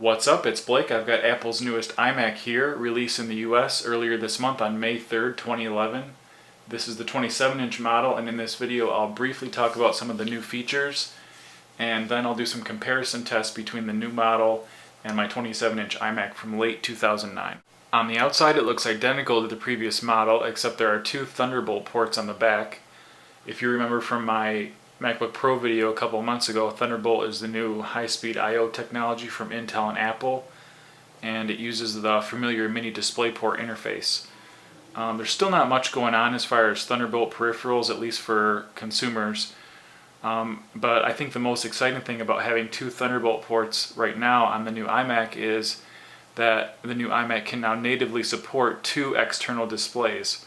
What's up? It's Blake. I've got Apple's newest iMac here, released in the US earlier this month on May 3rd, 2011. This is the 27-inch model, and in this video I'll briefly talk about some of the new features, and then I'll do some comparison tests between the new model and my 27-inch iMac from late 2009. On the outside it looks identical to the previous model, except there are two Thunderbolt ports on the back. If you remember from my MacBook Pro video a couple months ago, Thunderbolt is the new high-speed I/O technology from Intel and Apple, and it uses the familiar mini DisplayPort interface. There's still not much going on as far as Thunderbolt peripherals, at least for consumers, but I think the most exciting thing about having two Thunderbolt ports right now on the new iMac is that the new iMac can now natively support two external displays.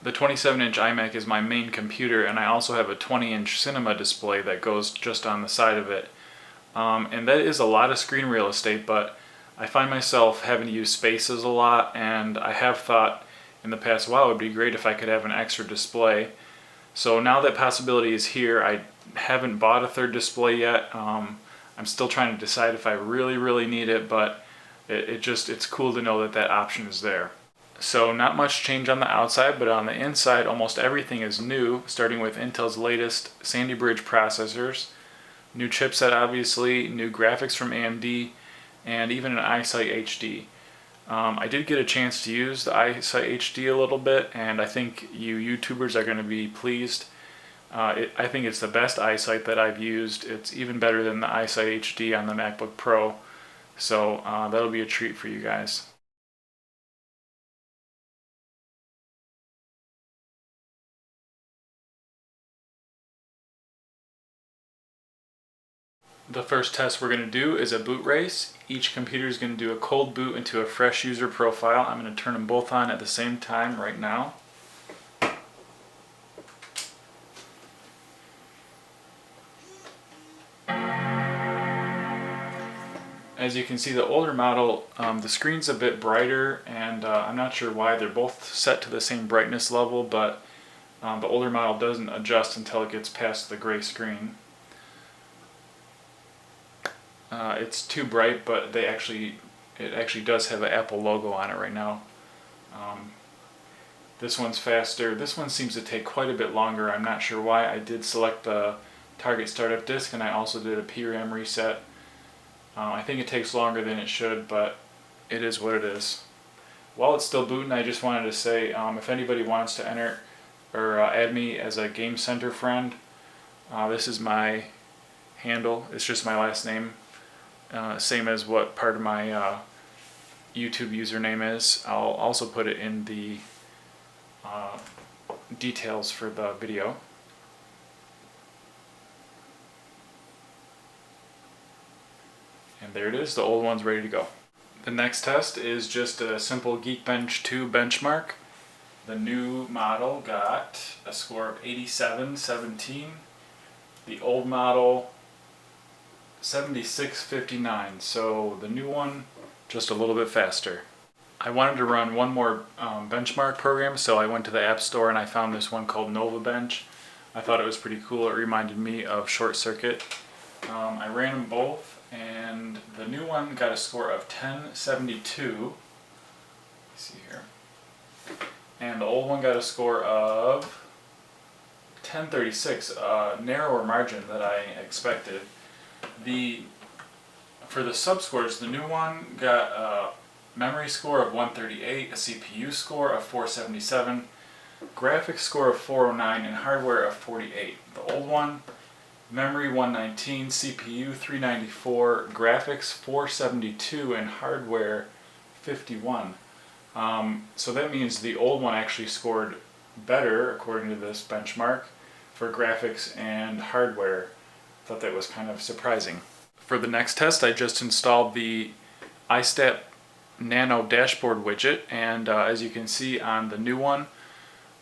The 27-inch iMac is my main computer, and I also have a 20-inch cinema display that goes just on the side of it. And that is a lot of screen real estate, but I find myself having to use spaces a lot, and I have thought in the past, wow, it would be great if I could have an extra display. So now that possibility is here. I haven't bought a third display yet. I'm still trying to decide if I really need it, but it's cool to know that that option is there. So not much change on the outside, but on the inside almost everything is new, starting with Intel's latest Sandy Bridge processors, new chipset obviously, new graphics from AMD, and even an iSight HD. I did get a chance to use the iSight HD a little bit, and I think you YouTubers are going to be pleased. I think it's the best iSight that I've used. It's even better than the iSight HD on the MacBook Pro, so that'll be a treat for you guys. The first test we're going to do is a boot race. Each computer is going to do a cold boot into a fresh user profile. I'm going to turn them both on at the same time right now. As you can see, the older model, the screen's a bit brighter, and I'm not sure why. They're both set to the same brightness level, but the older model doesn't adjust until it gets past the gray screen. It's too bright, but it actually does have an Apple logo on it right now. This one's faster. This one seems to take quite a bit longer. I'm not sure why. I did select the target startup disk, and I also did a PRAM reset. I think it takes longer than it should, but it is what it is. While it's still booting, I just wanted to say, if anybody wants to enter or add me as a Game Center friend, this is my handle. It's just my last name. Same as what part of my YouTube username is. I'll also put it in the details for the video. And there it is, the old one's ready to go. The next test is just a simple Geekbench 2 benchmark. The new model got a score of 87.17. The old model 76.59, so the new one just a little bit faster. I wanted to run one more benchmark program, so I went to the App Store and I found this one called NovaBench. I thought it was pretty cool. It reminded me of Short Circuit. I ran them both, and the new one got a score of 1072. Let's see here. And the old one got a score of 1036, a narrower margin than I expected. For the subscores, the new one got a memory score of 138, a CPU score of 477, graphics score of 409, and hardware of 48. The old one, memory 119, CPU 394, graphics 472, and hardware 51. So that means the old one actually scored better, according to this benchmark, for graphics and hardware. Thought that was kind of surprising. For the next test, I just installed the iStat Nano dashboard widget, and as you can see on the new one,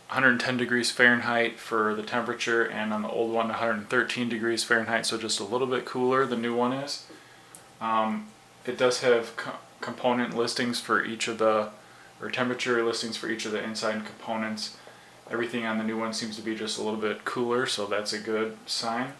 110 degrees Fahrenheit for the temperature, and on the old one 113 degrees Fahrenheit, so just a little bit cooler, the new one is. It does have component listings for each of the, or temperature listings for each of the inside components. Everything on the new one seems to be just a little bit cooler, so that's a good sign.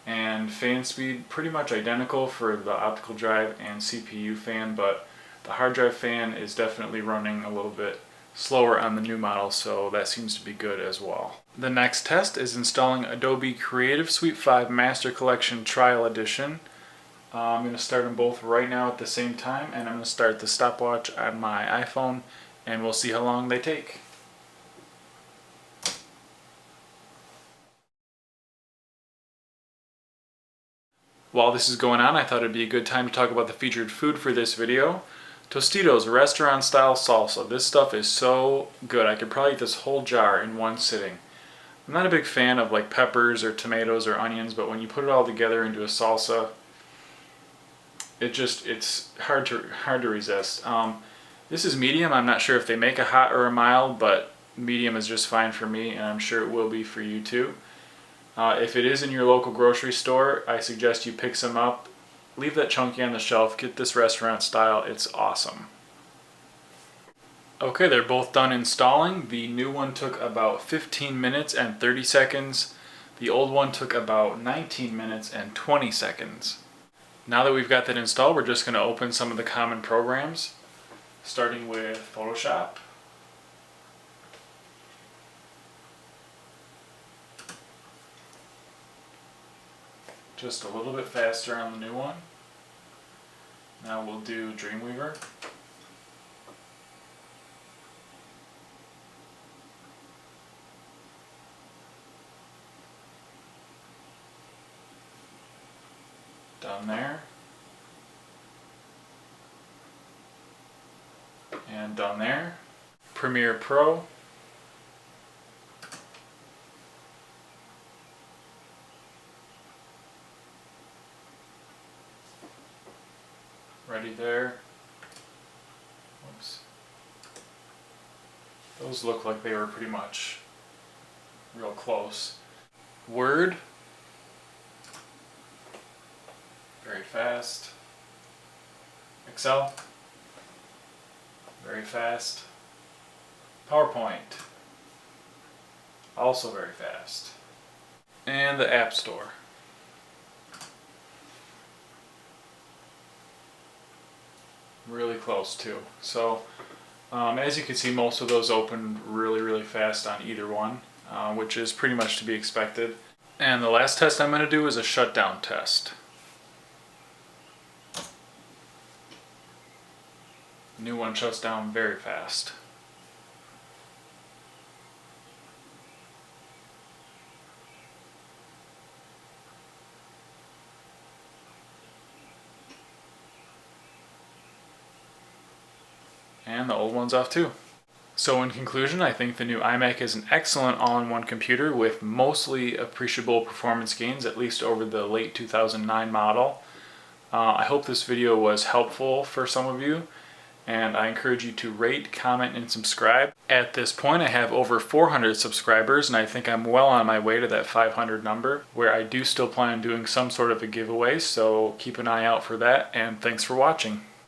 and fan speed pretty much identical for the optical drive and CPU fan, but the hard drive fan is definitely running a little bit slower on the new model, so that seems to be good as well. The next test is installing Adobe Creative Suite 5 Master Collection Trial Edition. I'm going to start them both right now at the same time, and I'm going to start the stopwatch on my iPhone, and we'll see how long they take. While this is going on, I thought it'd be a good time to talk about the featured food for this video. Tostitos restaurant style salsa. This stuff is so good. I could probably eat this whole jar in one sitting. I'm not a big fan of like peppers or tomatoes or onions, but when you put it all together into a salsa, it's hard to resist. This is medium. I'm not sure if they make a hot or a mild, but medium is just fine for me, and I'm sure it will be for you too. If it is in your local grocery store, I suggest you pick some up. Leave that chunky on the shelf. Get this restaurant style. It's awesome. Okay, they're both done installing. The new one took about 15 minutes and 30 seconds. The old one took about 19 minutes and 20 seconds. Now that we've got that installed, we're just going to open some of the common programs, starting with Photoshop. Just a little bit faster on the new one. Now we'll do Dreamweaver. Done there. And done there. Premiere Pro. Ready there. Whoops. Those look like they were pretty much real close. Word. Very fast. Excel. Very fast. PowerPoint. Also very fast. And the App Store. Really close too. So as you can see, most of those opened really fast on either one, which is pretty much to be expected. And the last test I'm going to do is a shutdown test. New one shuts down very fast. And the old one's off too. So in conclusion, I think the new iMac is an excellent all-in-one computer with mostly appreciable performance gains, at least over the late 2009 model. I hope this video was helpful for some of you, and I encourage you to rate, comment, and subscribe. At this point, I have over 400 subscribers, and I think I'm well on my way to that 500 number, where I do still plan on doing some sort of a giveaway, so keep an eye out for that, and thanks for watching.